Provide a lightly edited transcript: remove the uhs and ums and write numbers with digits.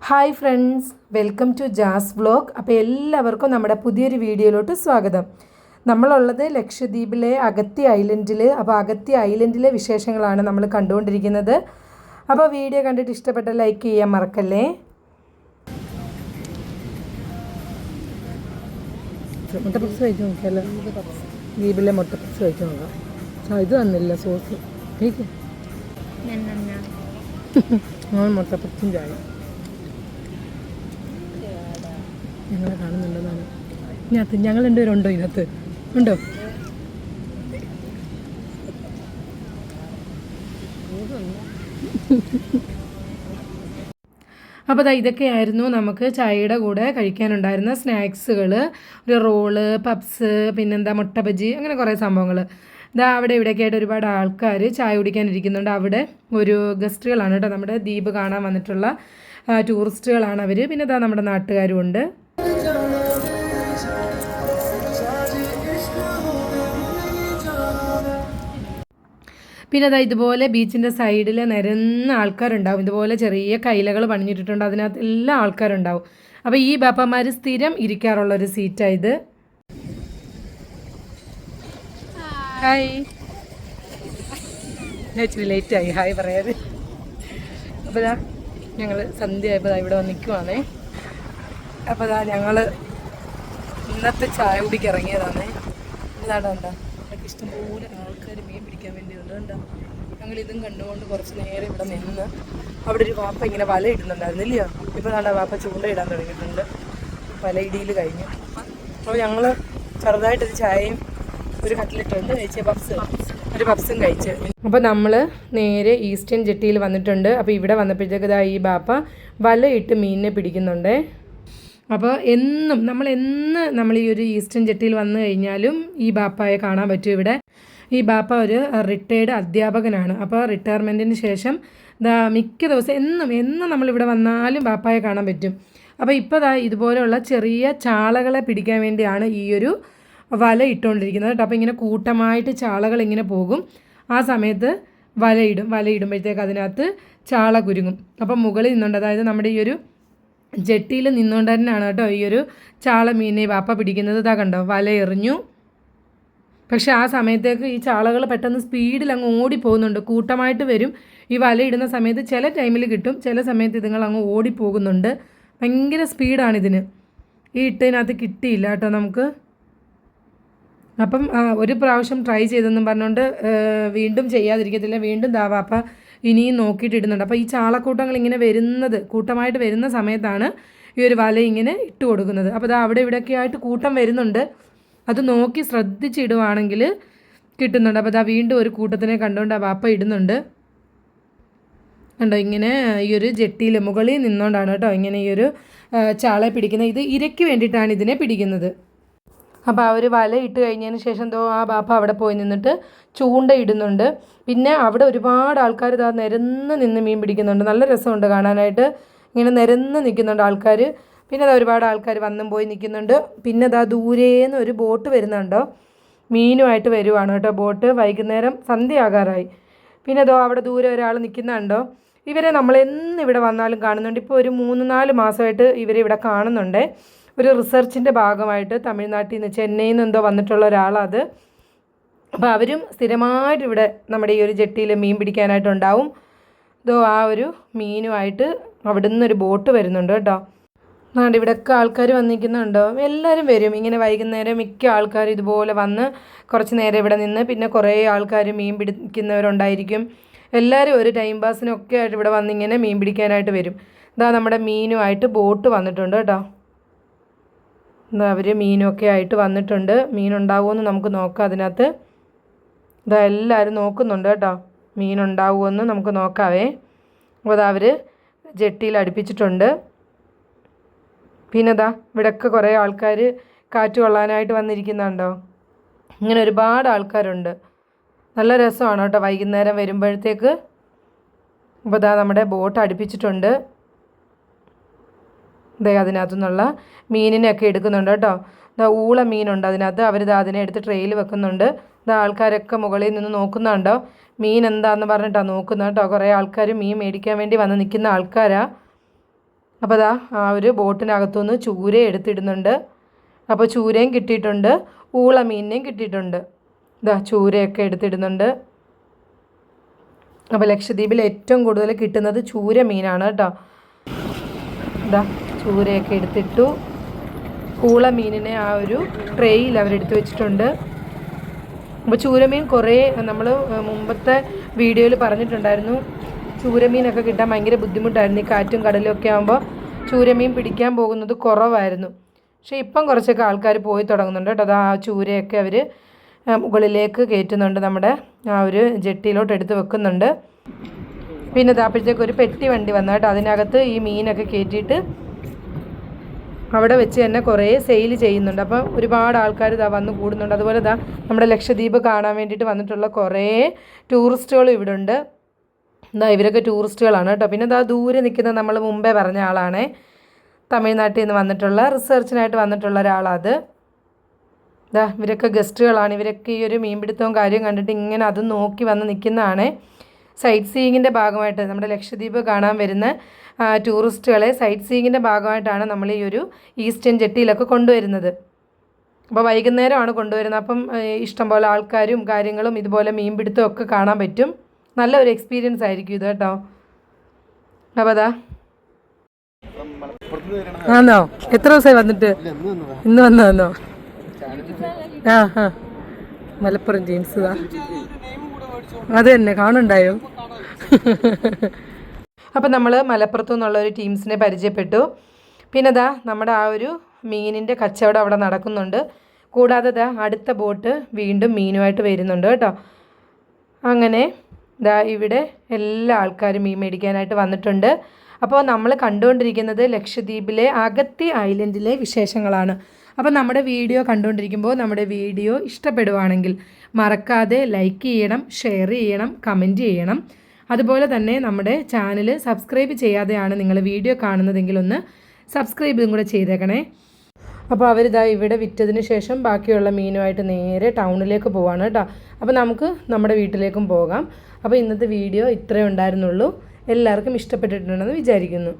Hi friends, welcome to Jaz vlog. അപ്പോൾ എല്ലാവർക്കും നമ്മുടെ പുതിയൊരു വീഡിയോയിലോട്ട് സ്വാഗതം. നമ്മളുള്ളത് ലക്ഷദ്വീപിലെ അഗത്തി ഐലൻഡിൽ. അപ്പോൾ അഗത്തി ഐലൻഡിലെ വിശേഷങ്ങളാണ് നമ്മൾ കണ്ടുകൊണ്ടിരിക്കുന്നത്. അപ്പോൾ വീഡിയോ കണ്ടിട്ട് ഇഷ്ടപ്പെട്ട ലൈക്ക് ചെയ്യാൻ മറക്കല്ലേ. മുട്ടപ്പപ്സ് കഴിച്ച് നോക്കിയല്ലോ. ദ്വീപിലെ മുട്ടപ്പപ്സ് കഴിച്ച് നോക്കാം. ഇത് വന്നില്ല സോസ്. മുട്ടപ്പപ്സും ചായ ഞങ്ങളെ കാണുന്നുണ്ടെന്നാണ്. ഇതിനകത്ത് ഞങ്ങൾ രണ്ടുപേരുണ്ടോ? ഇതിനകത്ത് ഉണ്ടോ? അപ്പോൾ ഇതൊക്കെയായിരുന്നു നമുക്ക് ചായയുടെ കൂടെ കഴിക്കാനുണ്ടായിരുന്ന സ്നാക്സുകൾ. ഒരു റോള്, പപ്സ്, പിന്നെന്താ മുട്ട ബജി, അങ്ങനെ കുറേ സംഭവങ്ങൾ. അവിടെ ഇവിടെയൊക്കെ ആയിട്ട് ഒരുപാട് ആൾക്കാർ ചായ കുടിക്കാനിരിക്കുന്നുണ്ട്. അവിടെ ഒരു ഗസ്റ്റുകളാണ് കേട്ടോ, നമ്മുടെ ദ്വീപ് കാണാൻ വന്നിട്ടുള്ള ടൂറിസ്റ്റുകളാണ് അവർ. പിന്നെ നമ്മുടെ നാട്ടുകാരും ഉണ്ട്. പിന്നെ ഇതുപോലെ ബീച്ചിൻ്റെ സൈഡിൽ നിരന്ന ആൾക്കാരുണ്ടാവും. ഇതുപോലെ ചെറിയ കൈലകൾ പണിഞ്ഞിട്ടിട്ടുണ്ട്, അതിനകത്ത് എല്ലാ ആൾക്കാരുണ്ടാവും. അപ്പോൾ ഈ ബാപ്പമാർ സ്ഥിരം ഇരിക്കാറുള്ളൊരു സീറ്റാണ് ഇത്. ഹായ്, ഞാൻ ഇച്ചിരി ലേറ്റായി ഹായ് പറയാറ്. അപ്പോൾ ഞങ്ങൾ സന്ധ്യ ആയപ്പോൾ ഇവിടെ വന്ന് നിൽക്കുവാണേ. അപ്പോൾ ഞങ്ങൾ ഇന്നത്തെ ചായ കുടിക്ക് ഇറങ്ങിയതാണേ. ഇതാണ് കണ്ടോ, നമുക്ക് ഇഷ്ടംപോലെ ആൾക്കാർ മീൻ പിടിക്കാൻ വേണ്ടിയുണ്ട്. കണ്ടോ, ഞങ്ങൾ ഇതും കണ്ടുകൊണ്ട് കുറച്ച് നേരം ഇവിടെ നിന്ന്. അവിടെ ഒരു വാപ്പ ഇങ്ങനെ വല ഇടുന്നുണ്ടായിരുന്നില്ലയോ. ഇപ്പോൾ വാപ്പ ചൂണ്ടയിടാൻ തുടങ്ങിയിട്ടുണ്ട്. വലയിടിയിൽ കഴിഞ്ഞു. അപ്പോൾ ഞങ്ങൾ ചെറുതായിട്ടൊരു ചായയും ഒരു കട്ട്ലറ്റുണ്ട് കഴിച്ച ഒരു പപ്സും കഴിച്ച്. അപ്പോൾ നമ്മൾ നേരെ ഈസ്റ്റേൺ ജെട്ടിയിൽ വന്നിട്ടുണ്ട്. അപ്പോൾ ഇവിടെ വന്നപ്പോഴത്തേക്ക് ഈ ബാപ്പ വലയിട്ട് മീനിനെ പിടിക്കുന്നുണ്ട്. അപ്പോൾ നമ്മൾ ഈ ഒരു ഈസ്റ്റേൺ ജെട്ടിയിൽ വന്നു കഴിഞ്ഞാലും ഈ ബാപ്പയെ കാണാൻ പറ്റും ഇവിടെ. ഈ ബാപ്പ ഒരു റിട്ടയേർഡ് അധ്യാപകനാണ്. അപ്പോൾ റിട്ടയർമെൻറ്റിന് ശേഷം മിക്ക ദിവസം എന്നും നമ്മളിവിടെ വന്നാലും ബാപ്പയെ കാണാൻ പറ്റും. അപ്പോൾ ഇപ്പോൾ ഇതുപോലെയുള്ള ചെറിയ ചാളകളെ പിടിക്കാൻ വേണ്ടിയാണ് ഈ ഒരു വല ഇട്ടുകൊണ്ടിരിക്കുന്നത് കേട്ടോ. അപ്പോൾ ഇങ്ങനെ കൂട്ടമായിട്ട് ചാളകൾ ഇങ്ങനെ പോകും. ആ സമയത്ത് വലയിടുമ്പോഴത്തേക്ക് അതിനകത്ത് ചാള കുരുങ്ങും. അപ്പം മുകളിൽ നിന്നുകൊണ്ട്, അതായത് നമ്മുടെ ഈ ഒരു ജെട്ടിയിൽ നിന്നുകൊണ്ട് തന്നെയാണ് കേട്ടോ ഈ ഒരു ചാള മീനെ വാപ്പ പിടിക്കുന്നത്. കണ്ടോ, വല എറിഞ്ഞു. പക്ഷേ ആ സമയത്തേക്ക് ഈ ചാളകൾ പെട്ടെന്ന് സ്പീഡിൽ അങ്ങ് ഓടിപ്പോകുന്നുണ്ട്. കൂട്ടമായിട്ട് വരും. ഈ വലയിടുന്ന സമയത്ത് ചില ടൈമിൽ കിട്ടും, ചില സമയത്ത് ഇതുങ്ങൾ അങ്ങ് ഓടിപ്പോകുന്നുണ്ട്. ഭയങ്കര സ്പീഡാണിതിന്. ഈ ഇട്ടതിനകത്ത് കിട്ടിയില്ല കേട്ടോ നമുക്ക്. അപ്പം ഒരു പ്രാവശ്യം ട്രൈ ചെയ്തെന്നും പറഞ്ഞുകൊണ്ട് വീണ്ടും ചെയ്യാതിരിക്കത്തില്ല. വീണ്ടും വാപ്പ ഇനിയും നോക്കിയിട്ട് ഇടുന്നുണ്ട്. അപ്പോൾ ഈ ചാളക്കൂട്ടങ്ങൾ ഇങ്ങനെ കൂട്ടമായിട്ട് വരുന്ന സമയത്താണ് ഈ ഒരു വല ഇങ്ങനെ ഇട്ട് കൊടുക്കുന്നത്. അപ്പോൾ അവിടെ ഇവിടെയൊക്കെ ആയിട്ട് കൂട്ടം വരുന്നുണ്ട്. അത് നോക്കി ശ്രദ്ധിച്ചിടുവാണെങ്കിൽ കിട്ടുന്നുണ്ട്. അപ്പോൾ വീണ്ടും ഒരു കൂട്ടത്തിനെ കണ്ടുകൊണ്ട് വാപ്പ ഇടുന്നുണ്ട്. കണ്ടോ, ഇങ്ങനെ ഈ ഒരു ജെട്ടിയിൽ മുകളിൽ നിന്നുകൊണ്ടാണ് കേട്ടോ ഇങ്ങനെ ഈ ഒരു ചാളയെ പിടിക്കുന്നത്. ഇത് ഇരയ്ക്ക് വേണ്ടിയിട്ടാണ് ഇതിനെ പിടിക്കുന്നത്. അപ്പോൾ അവർ വല ഇട്ട് കഴിഞ്ഞതിന് ശേഷം ആ ബാപ്പ അവിടെ പോയി നിന്നിട്ട് ചൂണ്ടയിടുന്നുണ്ട്. പിന്നെ അവിടെ ഒരുപാട് ആൾക്കാർ നിരന്ന് നിന്ന് മീൻ പിടിക്കുന്നുണ്ട്. നല്ല രസമുണ്ട് കാണാനായിട്ട്. ഇങ്ങനെ നിരന്ന് നിൽക്കുന്നുണ്ട് ആൾക്കാർ. പിന്നെ ഒരുപാട് ആൾക്കാർ വന്നും പോയി നിൽക്കുന്നുണ്ട്. പിന്നെ ദൂരേന്ന് ഒരു ബോട്ട് വരുന്നുണ്ടോ, മീനുമായിട്ട് വരുവാണ് കേട്ടോ ബോട്ട്. വൈകുന്നേരം സന്ധ്യയാകാറായി. പിന്നെ അവിടെ ദൂരെ ഒരാൾ നിൽക്കുന്നുണ്ടോ. ഇവരെ നമ്മളെന്നിവിടെ വന്നാലും കാണുന്നുണ്ട്. ഇപ്പോൾ ഒരു 3-4 മാസമായിട്ട് ഇവരെ ഇവിടെ കാണുന്നുണ്ട്. ഒരു റിസർച്ചിൻ്റെ ഭാഗമായിട്ട് തമിഴ്നാട്ടിൽ നിന്ന്, ചെന്നൈയിൽ നിന്ന് വന്നിട്ടുള്ള ഒരാളത്. അപ്പോൾ അവരും സ്ഥിരമായിട്ട് ഇവിടെ നമ്മുടെ ഈ ഒരു ജെട്ടിയിൽ മീൻ പിടിക്കാനായിട്ടുണ്ടാവും. ആ ഒരു മീനുമായിട്ട് അവിടെ നിന്നൊരു ബോട്ട് വരുന്നുണ്ട് കേട്ടോ. ഇവിടെയൊക്കെ ആൾക്കാർ വന്നിരിക്കുന്നുണ്ടോ. എല്ലാവരും വരും ഇങ്ങനെ വൈകുന്നേരം. മിക്ക ആൾക്കാരും ഇതുപോലെ വന്ന് കുറച്ച് നേരം ഇവിടെ നിന്ന്, പിന്നെ കുറേ ആൾക്കാർ മീൻ പിടിക്കുന്നവരുണ്ടായിരിക്കും. എല്ലാവരും ഒരു ടൈം പാസിനൊക്കെ ആയിട്ട് ഇവിടെ വന്നിങ്ങനെ മീൻ പിടിക്കാനായിട്ട് വരും. നമ്മുടെ മീനുമായിട്ട് ബോട്ട് വന്നിട്ടുണ്ട് കേട്ടോ. അവർ മീനൊക്കെ ആയിട്ട് വന്നിട്ടുണ്ട്. മീനുണ്ടാവുമെന്ന് നമുക്ക് നോക്കാം. അതിനകത്ത് എല്ലാവരും നോക്കുന്നുണ്ട് കേട്ടോ, മീനുണ്ടാവുമെന്ന് നമുക്ക് നോക്കാവേ. അപ്പോൾ അവർ ജെട്ടിയിൽ അടുപ്പിച്ചിട്ടുണ്ട്. പിന്നെ ഇവിടെയൊക്കെ കുറേ ആൾക്കാർ കാറ്റ് കൊള്ളാനായിട്ട് വന്നിരിക്കുന്നുണ്ടോ. ഇങ്ങനെ ഒരുപാട് ആൾക്കാരുണ്ട്. നല്ല രസമാണ് കേട്ടോ വൈകുന്നേരം വരുമ്പോഴത്തേക്ക്. അപ്പോൾ നമ്മുടെ ബോട്ട് അടുപ്പിച്ചിട്ടുണ്ട്. അതിനകത്തു നിന്നുള്ള മീനിനെയൊക്കെ എടുക്കുന്നുണ്ട് കേട്ടോ. ഊള മീനുണ്ട് അതിനകത്ത്. അവർ അതിനെ എടുത്ത് ട്രെയിൽ വെക്കുന്നുണ്ട്. ആൾക്കാരൊക്കെ മുകളിൽ നിന്ന് നോക്കുന്നുണ്ടോ. മീൻ എന്താണെന്ന് പറഞ്ഞിട്ടാണ് നോക്കുന്നത് കേട്ടോ. കുറേ ആൾക്കാർ മീൻ മേടിക്കാൻ വേണ്ടി വന്ന് നിൽക്കുന്ന ആൾക്കാരാണ്. അപ്പോൾ അതാ ആ ഒരു ബോട്ടിനകത്തുനിന്ന് ചൂര എടുത്തിടുന്നുണ്ട്. അപ്പോൾ ചൂരയും കിട്ടിയിട്ടുണ്ട്, ഊള മീനിനെയും കിട്ടിയിട്ടുണ്ട്. ഇതാ ചൂരയൊക്കെ എടുത്തിടുന്നുണ്ട്. അപ്പോൾ ലക്ഷദ്വീപിൽ ഏറ്റവും കൂടുതൽ കിട്ടുന്നത് ചൂര മീനാണ് കേട്ടോ. ഇതാ ചൂരയൊക്കെ എടുത്തിട്ടു. ഊള മീനിനെ ആ ഒരു ട്രേയിൽ അവരെടുത്ത് വെച്ചിട്ടുണ്ട്. അപ്പോൾ ചൂരമീൻ കുറേ നമ്മൾ മുമ്പത്തെ വീഡിയോയിൽ പറഞ്ഞിട്ടുണ്ടായിരുന്നു, ചൂരമീനൊക്കെ കിട്ടാൻ ഭയങ്കര ബുദ്ധിമുട്ടായിരുന്നു. ഈ കാറ്റും കടലും ഒക്കെ ആകുമ്പോൾ ചൂരമീൻ പിടിക്കാൻ പോകുന്നത് കുറവായിരുന്നു. പക്ഷേ ഇപ്പം കുറച്ചൊക്കെ ആൾക്കാർ പോയി തുടങ്ങുന്നുണ്ട് കേട്ടോ. അത് ആ ചൂരയൊക്കെ അവർ മുകളിലേക്ക് കയറ്റുന്നുണ്ട്, നമ്മുടെ ആ ഒരു ജെട്ടിയിലോട്ട് എടുത്ത് വെക്കുന്നുണ്ട്. പിന്നെ അപ്പോഴത്തേക്ക് ഒരു പെട്ടി വണ്ടി വന്നു കേട്ടോ. അതിനകത്ത് ഈ മീനൊക്കെ കയറ്റിയിട്ട് അവിടെ വെച്ച് തന്നെ കുറേ സെയിൽ ചെയ്യുന്നുണ്ട്. അപ്പം ഒരുപാട് ആൾക്കാർ ഇതാ വന്ന് കൂടുന്നുണ്ട്. അതുപോലെ ഇതാ നമ്മുടെ ലക്ഷദ്വീപ് കാണാൻ വേണ്ടിയിട്ട് വന്നിട്ടുള്ള കുറേ ടൂറിസ്റ്റുകളും ഇവിടെ ഉണ്ട്. എന്താ ഇവരൊക്കെ ടൂറിസ്റ്റുകളാണ് കേട്ടോ. പിന്നെ ഇതാ ദൂരെ നിൽക്കുന്ന നമ്മൾ മുമ്പേ പറഞ്ഞ ആളാണേ, തമിഴ്നാട്ടിൽ നിന്ന് വന്നിട്ടുള്ള റിസർച്ചിനായിട്ട് വന്നിട്ടുള്ള ഒരാളത്. ഇതാ ഇവരൊക്കെ ഗസ്റ്റുകളാണ്. ഇവരൊക്കെ ഈ ഒരു മീൻപിടുത്തവും കാര്യവും കണ്ടിട്ട് ഇങ്ങനെ അതും നോക്കി വന്ന് നിൽക്കുന്നതാണ്. സൈറ്റ് സീയിങ്ങിൻ്റെ ഭാഗമായിട്ട് നമ്മുടെ ലക്ഷദ്വീപ് കാണാൻ വരുന്ന ടൂറിസ്റ്റുകളെ സൈറ്റ് സീയിങ്ങിൻ്റെ ഭാഗമായിട്ടാണ് നമ്മൾ ഈ ഒരു ഈസ്റ്റേൺ ജെട്ടിയിലൊക്കെ കൊണ്ടുവരുന്നത്. അപ്പോൾ വൈകുന്നേരമാണ് കൊണ്ടുവരുന്നത്. അപ്പം ഇഷ്ടംപോലെ ആൾക്കാരും കാര്യങ്ങളും ഇതുപോലെ മീൻപിടുത്തവും ഒക്കെ കാണാൻ പറ്റും. നല്ലൊരു എക്സ്പീരിയൻസ് ആയിരിക്കും ഇത് കേട്ടോ. അപ്പോൾ അതാ ആണോ, എത്ര ദിവസമായി വന്നിട്ട്? ഇന്ന് വന്നോ? ആ മലപ്പുറം ജെയിംസ് അത് തന്നെ കാണുണ്ടായോ? അപ്പം നമ്മൾ മലപ്പുറത്തു നിന്നുള്ള ഒരു ടീംസിനെ പരിചയപ്പെട്ടു. പിന്നെ ദാ നമ്മുടെ ആ ഒരു മീനിൻ്റെ കച്ചവടം അവിടെ നടക്കുന്നുണ്ട്. കൂടാതെ ദാ അടുത്ത ബോട്ട് വീണ്ടും മീനുമായിട്ട് വരുന്നുണ്ട് കേട്ടോ. അങ്ങനെ ദാ ഇവിടെ എല്ലാ ആൾക്കാരും മീൻ മേടിക്കാനായിട്ട് വന്നിട്ടുണ്ട്. അപ്പോൾ നമ്മൾ കണ്ടുകൊണ്ടിരിക്കുന്നത് ലക്ഷദ്വീപിലെ അഗത്തി ഐലൻഡിലെ വിശേഷങ്ങളാണ്. അപ്പോൾ നമ്മുടെ വീഡിയോ കണ്ടുകൊണ്ടിരിക്കുമ്പോൾ നമ്മുടെ വീഡിയോ ഇഷ്ടപ്പെടുവാണെങ്കിൽ മറക്കാതെ ലൈക്ക് ചെയ്യണം, ഷെയർ ചെയ്യണം, കമൻറ്റ് ചെയ്യണം. അതുപോലെ തന്നെ നമ്മുടെ ചാനൽ സബ്സ്ക്രൈബ് ചെയ്യാതെയാണ് നിങ്ങൾ വീഡിയോ കാണുന്നതെങ്കിൽ ഒന്ന് സബ്സ്ക്രൈബും കൂടെ ചെയ്തേക്കണേ. അപ്പോൾ അവരിതാ ഇവിടെ വിറ്റതിന് ശേഷം ബാക്കിയുള്ള മീനുമായിട്ട് നേരെ ടൗണിലേക്ക് പോവാണ് കേട്ടോ. അപ്പോൾ നമുക്ക് നമ്മുടെ വീട്ടിലേക്കും പോകാം. അപ്പോൾ ഇന്നത്തെ വീഡിയോ ഇത്രയേ ഉണ്ടായിരുന്നുള്ളൂ. എല്ലാവർക്കും ഇഷ്ടപ്പെട്ടിട്ടുണ്ടെന്ന് വിചാരിക്കുന്നു.